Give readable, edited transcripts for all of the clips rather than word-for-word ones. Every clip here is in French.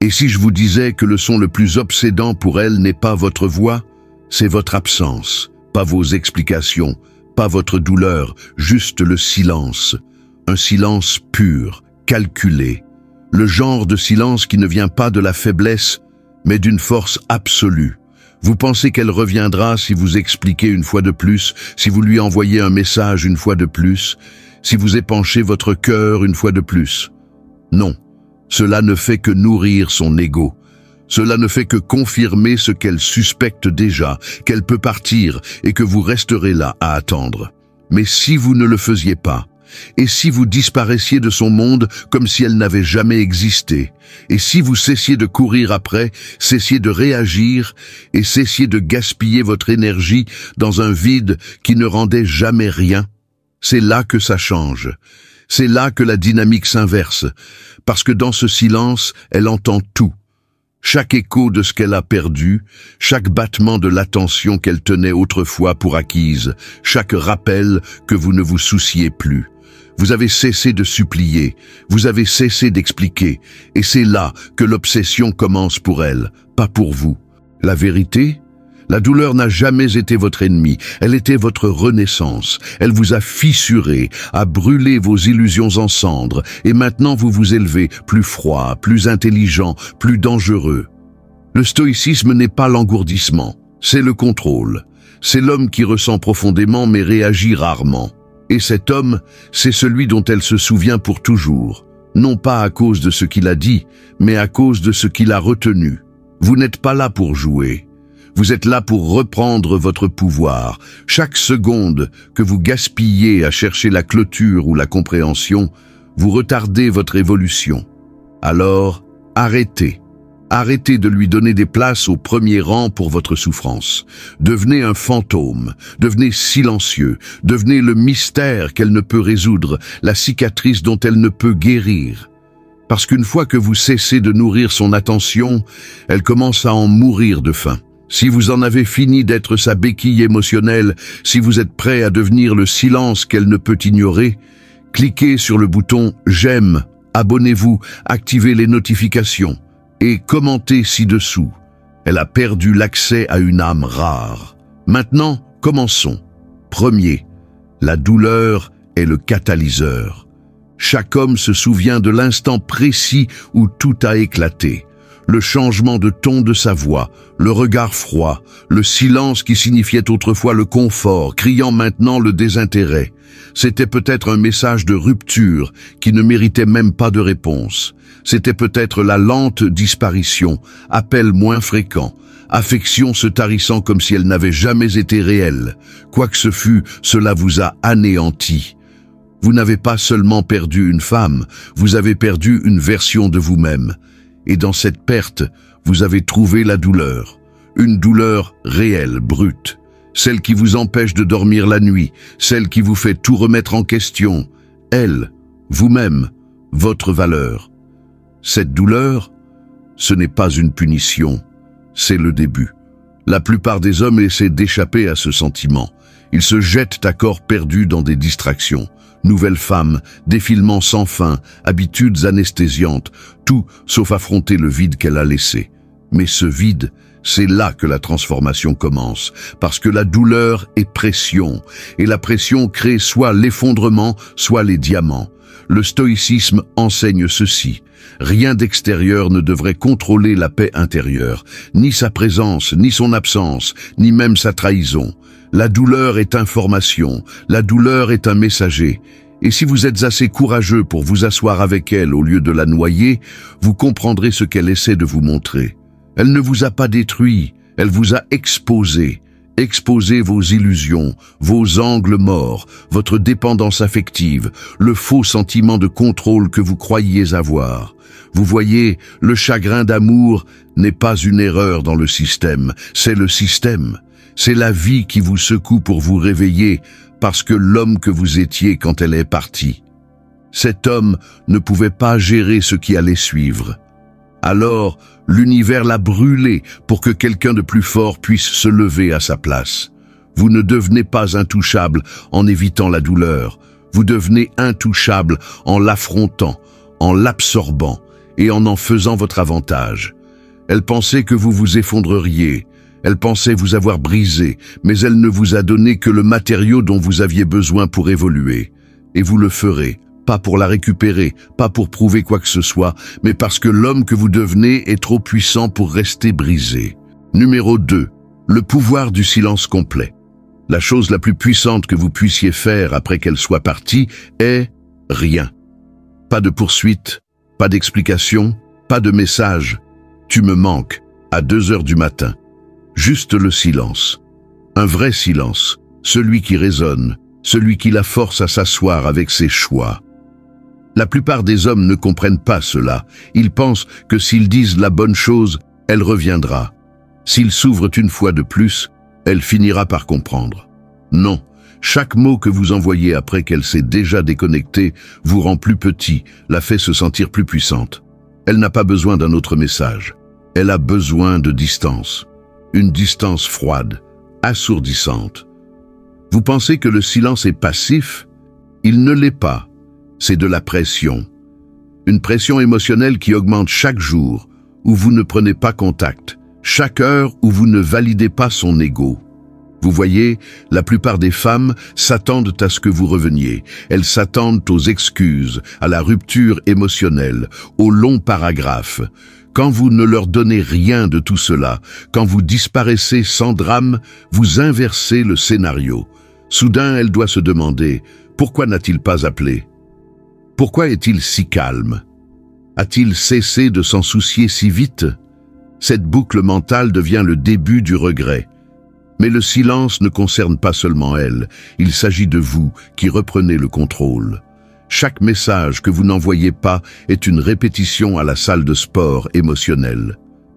Et si je vous disais que le son le plus obsédant pour elle n'est pas votre voix, c'est votre absence, pas vos explications, pas votre douleur, juste le silence. Un silence pur, calculé. Le genre de silence qui ne vient pas de la faiblesse, mais d'une force absolue. Vous pensez qu'elle reviendra si vous expliquez une fois de plus, si vous lui envoyez un message une fois de plus, si vous épanchez votre cœur une fois de plus. Non, cela ne fait que nourrir son ego. Cela ne fait que confirmer ce qu'elle suspecte déjà, qu'elle peut partir et que vous resterez là à attendre. Mais si vous ne le faisiez pas, et si vous disparaissiez de son monde comme si elle n'avait jamais existé, et si vous cessiez de courir après, cessiez de réagir et cessiez de gaspiller votre énergie dans un vide qui ne rendait jamais rien, c'est là que ça change. C'est là que la dynamique s'inverse, parce que dans ce silence, elle entend tout. Chaque écho de ce qu'elle a perdu, chaque battement de l'attention qu'elle tenait autrefois pour acquise, chaque rappel que vous ne vous souciez plus. Vous avez cessé de supplier, vous avez cessé d'expliquer, et c'est là que l'obsession commence pour elle, pas pour vous. La vérité ? La douleur n'a jamais été votre ennemi, elle était votre renaissance. Elle vous a fissuré, a brûlé vos illusions en cendres, et maintenant vous vous élevez plus froid, plus intelligent, plus dangereux. Le stoïcisme n'est pas l'engourdissement, c'est le contrôle. C'est l'homme qui ressent profondément mais réagit rarement. Et cet homme, c'est celui dont elle se souvient pour toujours, non pas à cause de ce qu'il a dit, mais à cause de ce qu'il a retenu. Vous n'êtes pas là pour jouer. Vous êtes là pour reprendre votre pouvoir. Chaque seconde que vous gaspillez à chercher la clôture ou la compréhension, vous retardez votre évolution. Alors, arrêtez. Arrêtez de lui donner des places au premier rang pour votre souffrance. Devenez un fantôme, devenez silencieux, devenez le mystère qu'elle ne peut résoudre, la cicatrice dont elle ne peut guérir. Parce qu'une fois que vous cessez de nourrir son attention, elle commence à en mourir de faim. Si vous en avez fini d'être sa béquille émotionnelle, si vous êtes prêt à devenir le silence qu'elle ne peut ignorer, cliquez sur le bouton « J'aime », abonnez-vous, activez les notifications et commentez ci-dessous. Elle a perdu l'accès à une âme rare. Maintenant, commençons. Premier, la douleur est le catalyseur. Chaque homme se souvient de l'instant précis où tout a éclaté. Le changement de ton de sa voix, le regard froid, le silence qui signifiait autrefois le confort, criant maintenant le désintérêt. C'était peut-être un message de rupture qui ne méritait même pas de réponse. C'était peut-être la lente disparition, appel moins fréquent, affection se tarissant comme si elle n'avait jamais été réelle. Quoi que ce fût, cela vous a anéanti. Vous n'avez pas seulement perdu une femme, vous avez perdu une version de vous-même. Et dans cette perte, vous avez trouvé la douleur. Une douleur réelle, brute. Celle qui vous empêche de dormir la nuit, celle qui vous fait tout remettre en question. Elle, vous-même, votre valeur. Cette douleur, ce n'est pas une punition, c'est le début. La plupart des hommes essaient d'échapper à ce sentiment. Ils se jettent à corps perdu dans des distractions. Nouvelle femme, défilement sans fin, habitudes anesthésiantes, tout sauf affronter le vide qu'elle a laissé. Mais ce vide, c'est là que la transformation commence, parce que la douleur est pression, et la pression crée soit l'effondrement, soit les diamants. Le stoïcisme enseigne ceci. Rien d'extérieur ne devrait contrôler la paix intérieure, ni sa présence, ni son absence, ni même sa trahison. La douleur est information, la douleur est un messager. Et si vous êtes assez courageux pour vous asseoir avec elle au lieu de la noyer, vous comprendrez ce qu'elle essaie de vous montrer. Elle ne vous a pas détruit, elle vous a exposé. Exposez vos illusions, vos angles morts, votre dépendance affective, le faux sentiment de contrôle que vous croyiez avoir. Vous voyez, le chagrin d'amour n'est pas une erreur dans le système, c'est le système. C'est la vie qui vous secoue pour vous réveiller, parce que l'homme que vous étiez quand elle est partie. Cet homme ne pouvait pas gérer ce qui allait suivre. Alors, l'univers l'a brûlé pour que quelqu'un de plus fort puisse se lever à sa place. Vous ne devenez pas intouchable en évitant la douleur. Vous devenez intouchable en l'affrontant, en l'absorbant. et en faisant votre avantage. Elle pensait que vous vous effondreriez. Elle pensait vous avoir brisé, mais elle ne vous a donné que le matériau dont vous aviez besoin pour évoluer. Et vous le ferez, pas pour la récupérer, pas pour prouver quoi que ce soit, mais parce que l'homme que vous devenez est trop puissant pour rester brisé. Numéro 2. Le pouvoir du silence complet. La chose la plus puissante que vous puissiez faire après qu'elle soit partie est rien. Pas de poursuite, pas d'explication, pas de message. Tu me manques, à 2 heures du matin. Juste le silence. Un vrai silence, celui qui résonne, celui qui la force à s'asseoir avec ses choix. La plupart des hommes ne comprennent pas cela. Ils pensent que s'ils disent la bonne chose, elle reviendra. S'ils s'ouvrent une fois de plus, elle finira par comprendre. Non, chaque mot que vous envoyez après qu'elle s'est déjà déconnectée vous rend plus petit, la fait se sentir plus puissante. Elle n'a pas besoin d'un autre message. Elle a besoin de distance. Une distance froide, assourdissante. Vous pensez que le silence est passif? Il ne l'est pas. C'est de la pression. Une pression émotionnelle qui augmente chaque jour où vous ne prenez pas contact, chaque heure où vous ne validez pas son ego. Vous voyez, la plupart des femmes s'attendent à ce que vous reveniez. Elles s'attendent aux excuses, à la rupture émotionnelle, aux longs paragraphes. Quand vous ne leur donnez rien de tout cela, quand vous disparaissez sans drame, vous inversez le scénario. Soudain, elle doit se demander, pourquoi n'a-t-il pas appelé? Pourquoi est-il si calme? A-t-il cessé de s'en soucier si vite? Cette boucle mentale devient le début du regret. Mais le silence ne concerne pas seulement elle, il s'agit de vous qui reprenez le contrôle. Chaque message que vous n'envoyez pas est une répétition à la salle de sport émotionnelle.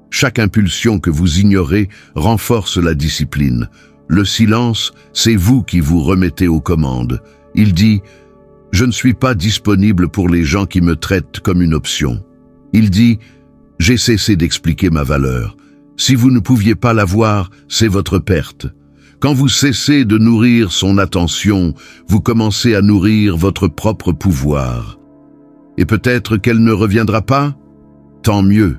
Chaque impulsion que vous ignorez renforce la discipline. Le silence, c'est vous qui vous remettez aux commandes. Il dit « Je ne suis pas disponible pour les gens qui me traitent comme une option ». Il dit « J'ai cessé d'expliquer ma valeur. Si vous ne pouviez pas la voir, c'est votre perte. Quand vous cessez de nourrir son attention, vous commencez à nourrir votre propre pouvoir. Et peut-être qu'elle ne reviendra pas? Tant mieux.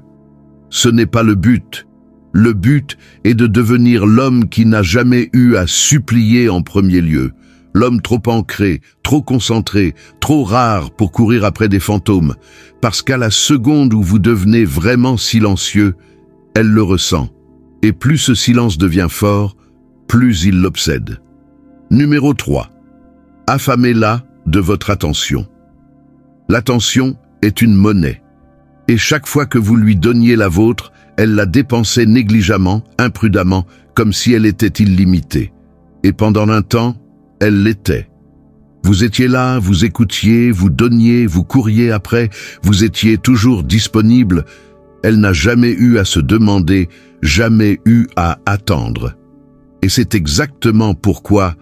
Ce n'est pas le but. Le but est de devenir l'homme qui n'a jamais eu à supplier en premier lieu. L'homme trop ancré, trop concentré, trop rare pour courir après des fantômes. Parce qu'à la seconde où vous devenez vraiment silencieux, elle le ressent. Et plus ce silence devient fort, plus il l'obsède. Numéro 3. Affamez-la de votre attention. L'attention est une monnaie. Et chaque fois que vous lui donniez la vôtre, elle la dépensait négligemment, imprudemment, comme si elle était illimitée. Et pendant un temps, elle l'était. Vous étiez là, vous écoutiez, vous donniez, vous couriez après, vous étiez toujours disponible. Elle n'a jamais eu à se demander, jamais eu à attendre. Et c'est exactement pourquoi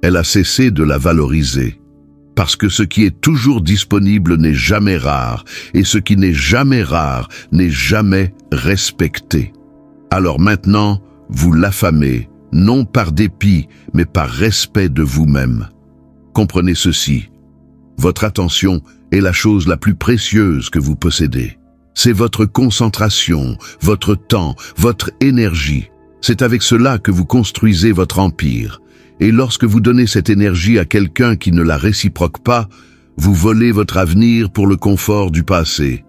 elle a cessé de la valoriser. Parce que ce qui est toujours disponible n'est jamais rare, et ce qui n'est jamais rare n'est jamais respecté. Alors maintenant, vous l'affamez, non par dépit, mais par respect de vous-même. Comprenez ceci, votre attention est la chose la plus précieuse que vous possédez. C'est votre concentration, votre temps, votre énergie. C'est avec cela que vous construisez votre empire. Et lorsque vous donnez cette énergie à quelqu'un qui ne la réciproque pas, vous volez votre avenir pour le confort du passé.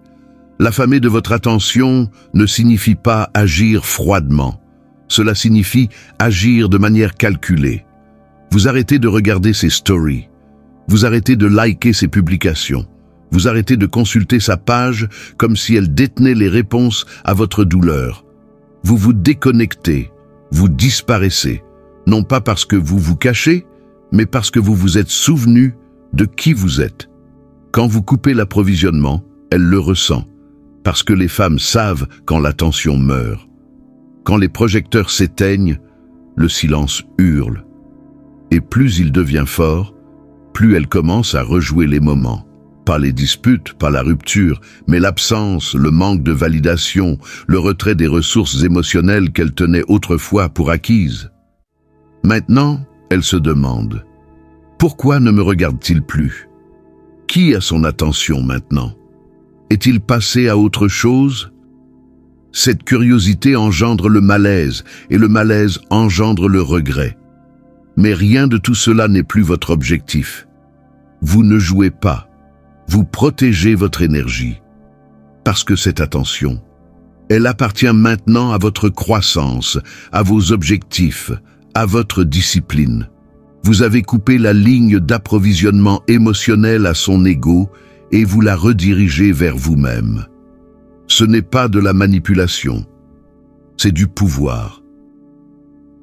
L'affamer de votre attention ne signifie pas agir froidement. Cela signifie agir de manière calculée. Vous arrêtez de regarder ses stories. Vous arrêtez de liker ses publications. Vous arrêtez de consulter sa page comme si elle détenait les réponses à votre douleur. Vous vous déconnectez, vous disparaissez, non pas parce que vous vous cachez, mais parce que vous vous êtes souvenu de qui vous êtes. Quand vous coupez l'approvisionnement, elle le ressent, parce que les femmes savent quand l'attention meurt. Quand les projecteurs s'éteignent, le silence hurle. Et plus il devient fort, plus elle commence à rejouer les moments. Pas les disputes, pas la rupture, mais l'absence, le manque de validation, le retrait des ressources émotionnelles qu'elle tenait autrefois pour acquises. Maintenant, elle se demande, pourquoi ne me regarde-t-il plus? Qui a son attention maintenant? Est-il passé à autre chose? Cette curiosité engendre le malaise, et le malaise engendre le regret. Mais rien de tout cela n'est plus votre objectif. Vous ne jouez pas. Vous protégez votre énergie. Parce que cette attention, elle appartient maintenant à votre croissance, à vos objectifs, à votre discipline. Vous avez coupé la ligne d'approvisionnement émotionnel à son ego et vous la redirigez vers vous-même. Ce n'est pas de la manipulation, c'est du pouvoir.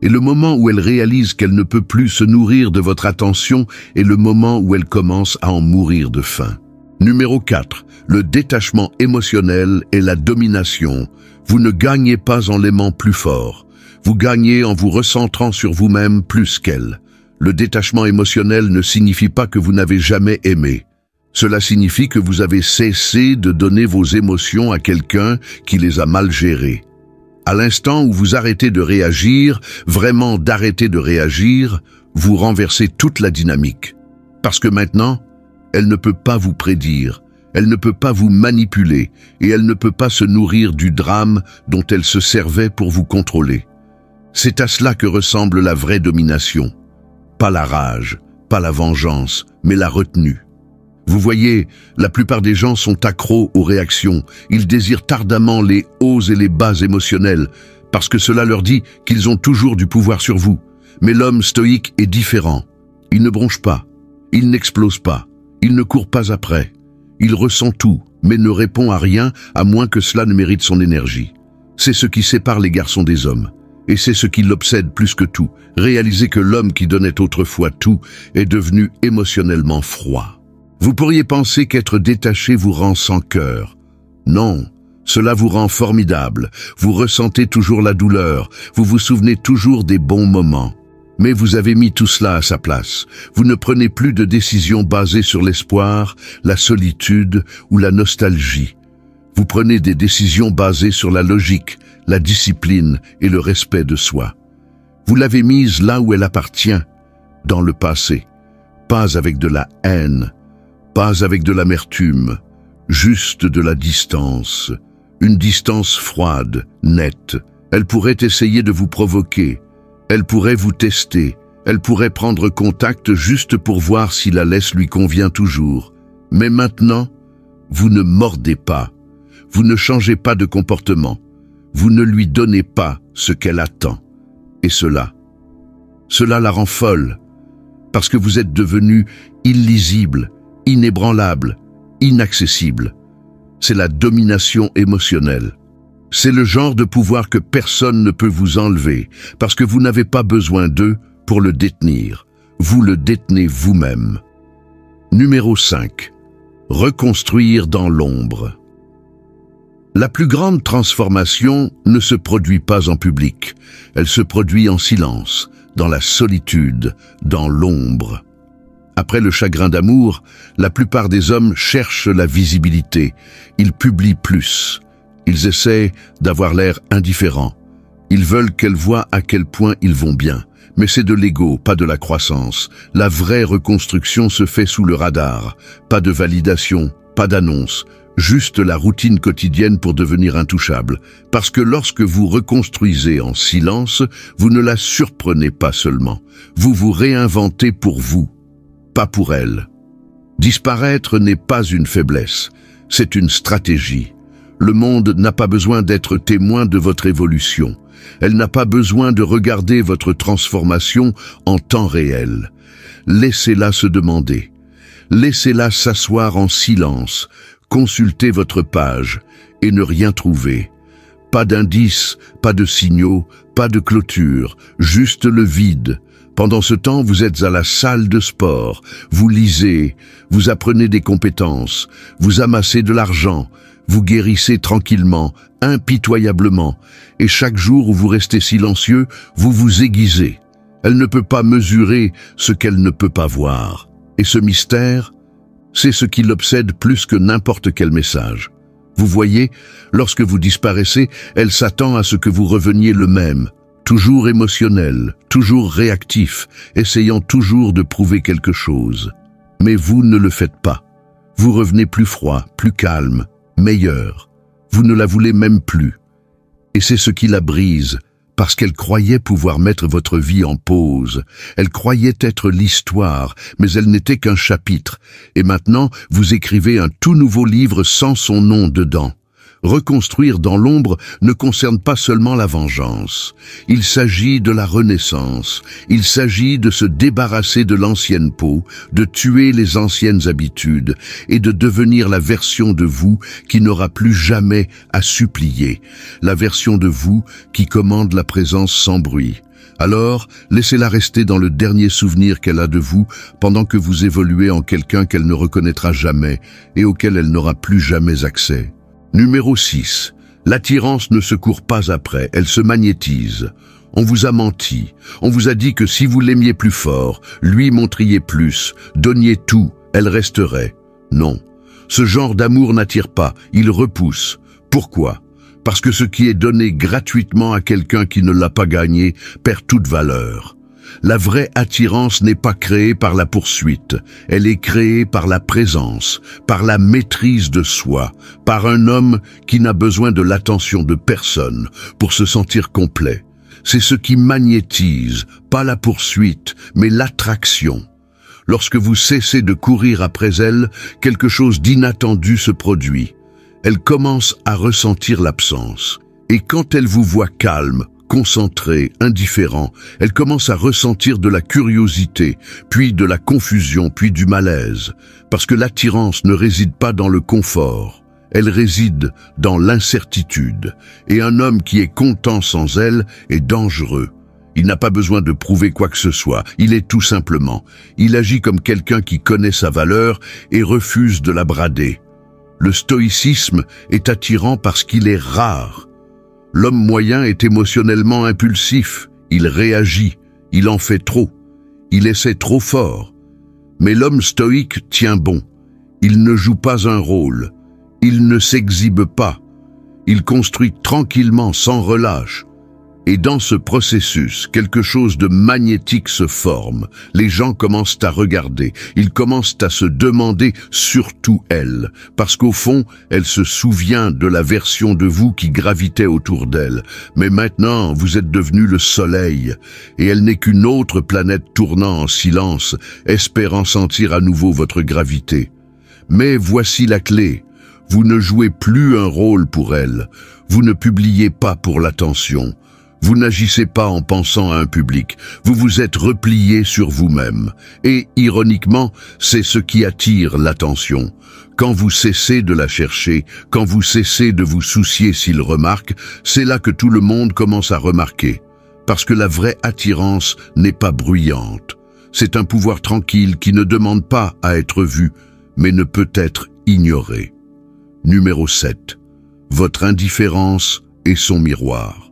Et le moment où elle réalise qu'elle ne peut plus se nourrir de votre attention est le moment où elle commence à en mourir de faim. Numéro 4. Le détachement émotionnel et la domination. Vous ne gagnez pas en l'aimant plus fort. Vous gagnez en vous recentrant sur vous-même plus qu'elle. Le détachement émotionnel ne signifie pas que vous n'avez jamais aimé. Cela signifie que vous avez cessé de donner vos émotions à quelqu'un qui les a mal gérées. À l'instant où vous arrêtez de réagir, vraiment d'arrêter de réagir, vous renversez toute la dynamique. Parce que maintenant, elle ne peut pas vous prédire, elle ne peut pas vous manipuler et elle ne peut pas se nourrir du drame dont elle se servait pour vous contrôler. C'est à cela que ressemble la vraie domination. Pas la rage, pas la vengeance, mais la retenue. Vous voyez, la plupart des gens sont accros aux réactions. Ils désirent ardemment les hauts et les bas émotionnels, parce que cela leur dit qu'ils ont toujours du pouvoir sur vous. Mais l'homme stoïque est différent. Il ne bronche pas, il n'explose pas, il ne court pas après. Il ressent tout, mais ne répond à rien à moins que cela ne mérite son énergie. C'est ce qui sépare les garçons des hommes. Et c'est ce qui l'obsède plus que tout. Réaliser que l'homme qui donnait autrefois tout est devenu émotionnellement froid. Vous pourriez penser qu'être détaché vous rend sans cœur. Non, cela vous rend formidable. Vous ressentez toujours la douleur. Vous vous souvenez toujours des bons moments. Mais vous avez mis tout cela à sa place. Vous ne prenez plus de décisions basées sur l'espoir, la solitude ou la nostalgie. Vous prenez des décisions basées sur la logique, la discipline et le respect de soi. Vous l'avez mise là où elle appartient, dans le passé. Pas avec de la haine, pas avec de l'amertume, juste de la distance. Une distance froide, nette. Elle pourrait essayer de vous provoquer. Elle pourrait vous tester, elle pourrait prendre contact juste pour voir si la laisse lui convient toujours. Mais maintenant, vous ne mordez pas, vous ne changez pas de comportement, vous ne lui donnez pas ce qu'elle attend. Et cela la rend folle, parce que vous êtes devenu illisible, inébranlable, inaccessible. C'est la domination émotionnelle. C'est le genre de pouvoir que personne ne peut vous enlever, parce que vous n'avez pas besoin d'eux pour le détenir. Vous le détenez vous-même. Numéro 5. Reconstruire dans l'ombre. La plus grande transformation ne se produit pas en public. Elle se produit en silence, dans la solitude, dans l'ombre. Après le chagrin d'amour, la plupart des hommes cherchent la visibilité. Ils publient plus. Ils essaient d'avoir l'air indifférents. Ils veulent qu'elle voie à quel point ils vont bien. Mais c'est de l'ego, pas de la croissance. La vraie reconstruction se fait sous le radar. Pas de validation, pas d'annonce. Juste la routine quotidienne pour devenir intouchable. Parce que lorsque vous reconstruisez en silence, vous ne la surprenez pas seulement. Vous vous réinventez pour vous, pas pour elle. Disparaître n'est pas une faiblesse, c'est une stratégie. Le monde n'a pas besoin d'être témoin de votre évolution. Elle n'a pas besoin de regarder votre transformation en temps réel. Laissez-la se demander. Laissez-la s'asseoir en silence, consulter votre page et ne rien trouver. Pas d'indices, pas de signaux, pas de clôture, juste le vide. Pendant ce temps, vous êtes à la salle de sport, vous lisez, vous apprenez des compétences, vous amassez de l'argent, vous guérissez tranquillement, impitoyablement, et chaque jour où vous restez silencieux, vous vous aiguisez. Elle ne peut pas mesurer ce qu'elle ne peut pas voir. Et ce mystère, c'est ce qui l'obsède plus que n'importe quel message. Vous voyez, lorsque vous disparaissez, elle s'attend à ce que vous reveniez le même, toujours émotionnel, toujours réactif, essayant toujours de prouver quelque chose. Mais vous ne le faites pas. Vous revenez plus froid, plus calme, meilleure. Vous ne la voulez même plus. Et c'est ce qui la brise, parce qu'elle croyait pouvoir mettre votre vie en pause. Elle croyait être l'histoire, mais elle n'était qu'un chapitre. Et maintenant, vous écrivez un tout nouveau livre sans son nom dedans. Reconstruire dans l'ombre ne concerne pas seulement la vengeance. Il s'agit de la renaissance. Il s'agit de se débarrasser de l'ancienne peau, de tuer les anciennes habitudes et de devenir la version de vous qui n'aura plus jamais à supplier. La version de vous qui commande la présence sans bruit. Alors, laissez-la rester dans le dernier souvenir qu'elle a de vous pendant que vous évoluez en quelqu'un qu'elle ne reconnaîtra jamais et auquel elle n'aura plus jamais accès. Numéro 6. L'attirance ne se court pas après, elle se magnétise. On vous a menti. On vous a dit que si vous l'aimiez plus fort, lui montriez plus, donniez tout, elle resterait. Non. Ce genre d'amour n'attire pas, il repousse. Pourquoi ? Parce que ce qui est donné gratuitement à quelqu'un qui ne l'a pas gagné perd toute valeur. La vraie attirance n'est pas créée par la poursuite, elle est créée par la présence, par la maîtrise de soi, par un homme qui n'a besoin de l'attention de personne pour se sentir complet. C'est ce qui magnétise, pas la poursuite, mais l'attraction. Lorsque vous cessez de courir après elle, quelque chose d'inattendu se produit. Elle commence à ressentir l'absence. Et quand elle vous voit calme, concentré, indifférent, elle commence à ressentir de la curiosité, puis de la confusion, puis du malaise. Parce que l'attirance ne réside pas dans le confort, elle réside dans l'incertitude. Et un homme qui est content sans elle est dangereux. Il n'a pas besoin de prouver quoi que ce soit, il est tout simplement. Il agit comme quelqu'un qui connaît sa valeur et refuse de la brader. Le stoïcisme est attirant parce qu'il est rare. L'homme moyen est émotionnellement impulsif, il réagit, il en fait trop, il essaie trop fort. Mais l'homme stoïque tient bon, il ne joue pas un rôle, il ne s'exhibe pas, il construit tranquillement sans relâche. Et dans ce processus, quelque chose de magnétique se forme. Les gens commencent à regarder, ils commencent à se demander, surtout elle, parce qu'au fond, elle se souvient de la version de vous qui gravitait autour d'elle. Mais maintenant, vous êtes devenu le soleil, et elle n'est qu'une autre planète tournant en silence, espérant sentir à nouveau votre gravité. Mais voici la clé. Vous ne jouez plus un rôle pour elle. Vous ne publiez pas pour l'attention. Vous n'agissez pas en pensant à un public, vous vous êtes replié sur vous-même. Et, ironiquement, c'est ce qui attire l'attention. Quand vous cessez de la chercher, quand vous cessez de vous soucier s'il remarque, c'est là que tout le monde commence à remarquer. Parce que la vraie attirance n'est pas bruyante. C'est un pouvoir tranquille qui ne demande pas à être vu, mais ne peut être ignoré. Numéro 7. Votre indifférence est son miroir.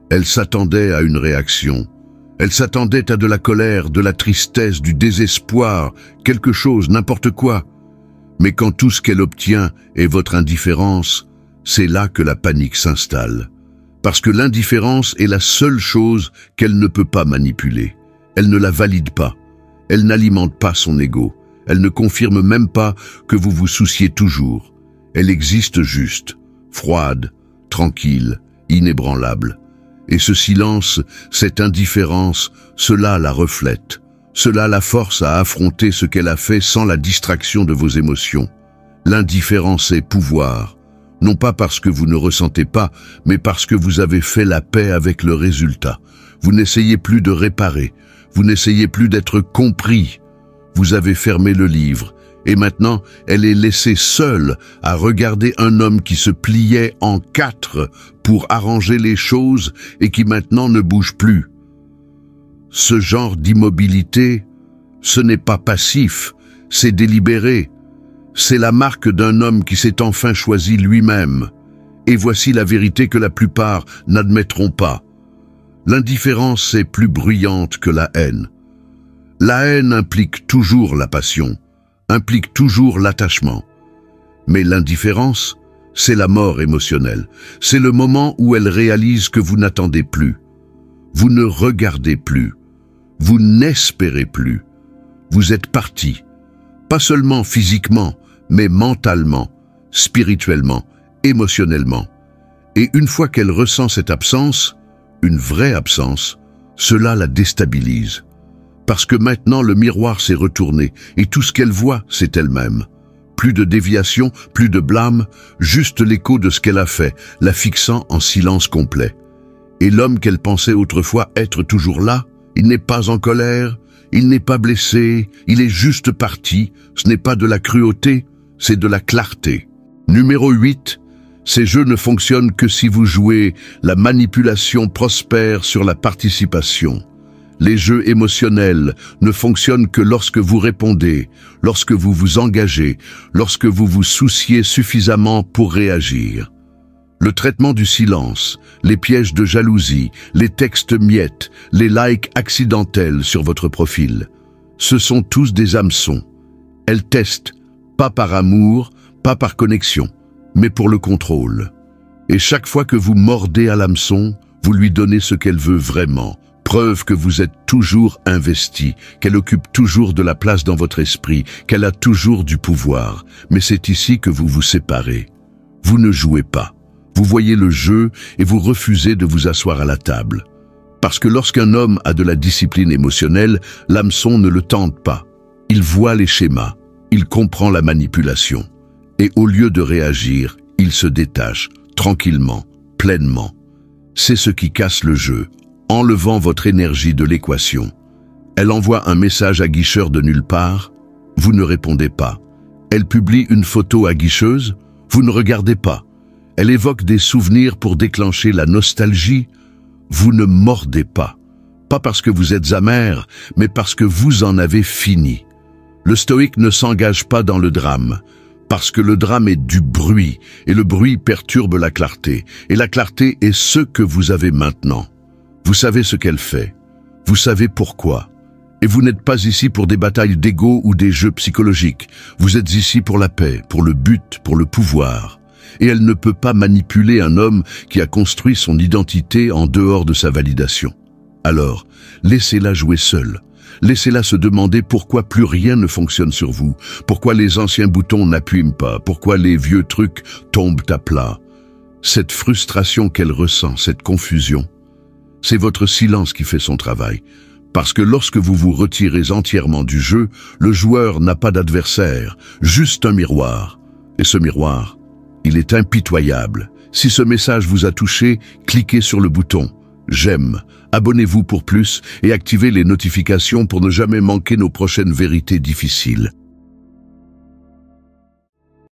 Elle s'attendait à une réaction. Elle s'attendait à de la colère, de la tristesse, du désespoir, quelque chose, n'importe quoi. Mais quand tout ce qu'elle obtient est votre indifférence, c'est là que la panique s'installe. Parce que l'indifférence est la seule chose qu'elle ne peut pas manipuler. Elle ne la valide pas. Elle n'alimente pas son ego. Elle ne confirme même pas que vous vous souciez toujours. Elle existe juste, froide, tranquille, inébranlable. Et ce silence, cette indifférence, cela la reflète. Cela la force à affronter ce qu'elle a fait sans la distraction de vos émotions. L'indifférence est pouvoir, non pas parce que vous ne ressentez pas, mais parce que vous avez fait la paix avec le résultat. Vous n'essayez plus de réparer, vous n'essayez plus d'être compris. Vous avez fermé le livre. Et maintenant, elle est laissée seule à regarder un homme qui se pliait en 4 pour arranger les choses et qui maintenant ne bouge plus. Ce genre d'immobilité, ce n'est pas passif, c'est délibéré. C'est la marque d'un homme qui s'est enfin choisi lui-même. Et voici la vérité que la plupart n'admettront pas. L'indifférence est plus bruyante que la haine. La haine implique toujours la passion, implique toujours l'attachement. Mais l'indifférence, c'est la mort émotionnelle. C'est le moment où elle réalise que vous n'attendez plus. Vous ne regardez plus. Vous n'espérez plus. Vous êtes parti. Pas seulement physiquement, mais mentalement. spirituellement, émotionnellement. Et une fois qu'elle ressent cette absence, une vraie absence, cela la déstabilise. Parce que maintenant le miroir s'est retourné et tout ce qu'elle voit, c'est elle-même. Plus de déviation, plus de blâme, juste l'écho de ce qu'elle a fait, la fixant en silence complet. Et l'homme qu'elle pensait autrefois être toujours là, il n'est pas en colère, il n'est pas blessé, il est juste parti, ce n'est pas de la cruauté, c'est de la clarté. Numéro 8. Ces jeux ne fonctionnent que si vous jouez la manipulation prospère sur la participation. Les jeux émotionnels ne fonctionnent que lorsque vous répondez, lorsque vous vous engagez, lorsque vous vous souciez suffisamment pour réagir. Le traitement du silence, les pièges de jalousie, les textes miettes, les likes accidentels sur votre profil, ce sont tous des hameçons. Elles testent, pas par amour, pas par connexion, mais pour le contrôle. Et chaque fois que vous mordez à l'hameçon, vous lui donnez ce qu'elle veut vraiment. Preuve que vous êtes toujours investi, qu'elle occupe toujours de la place dans votre esprit, qu'elle a toujours du pouvoir. Mais c'est ici que vous vous séparez. Vous ne jouez pas. Vous voyez le jeu et vous refusez de vous asseoir à la table. Parce que lorsqu'un homme a de la discipline émotionnelle, l'hameçon ne le tente pas. Il voit les schémas, il comprend la manipulation. Et au lieu de réagir, il se détache, tranquillement, pleinement. C'est ce qui casse le jeu, enlevant votre énergie de l'équation. Elle envoie un message aguicheur de nulle part, vous ne répondez pas. Elle publie une photo aguicheuse, vous ne regardez pas. Elle évoque des souvenirs pour déclencher la nostalgie, vous ne mordez pas. Pas parce que vous êtes amer, mais parce que vous en avez fini. Le stoïque ne s'engage pas dans le drame, parce que le drame est du bruit, et le bruit perturbe la clarté, et la clarté est ce que vous avez maintenant. Vous savez ce qu'elle fait, vous savez pourquoi. Et vous n'êtes pas ici pour des batailles d'ego ou des jeux psychologiques. Vous êtes ici pour la paix, pour le but, pour le pouvoir. Et elle ne peut pas manipuler un homme qui a construit son identité en dehors de sa validation. Alors, laissez-la jouer seule. Laissez-la se demander pourquoi plus rien ne fonctionne sur vous, pourquoi les anciens boutons n'appuient pas, pourquoi les vieux trucs tombent à plat. Cette frustration qu'elle ressent, cette confusion, c'est votre silence qui fait son travail. Parce que lorsque vous vous retirez entièrement du jeu, le joueur n'a pas d'adversaire, juste un miroir. Et ce miroir, il est impitoyable. Si ce message vous a touché, cliquez sur le bouton « J'aime ». Abonnez-vous pour plus et activez les notifications pour ne jamais manquer nos prochaines vérités difficiles.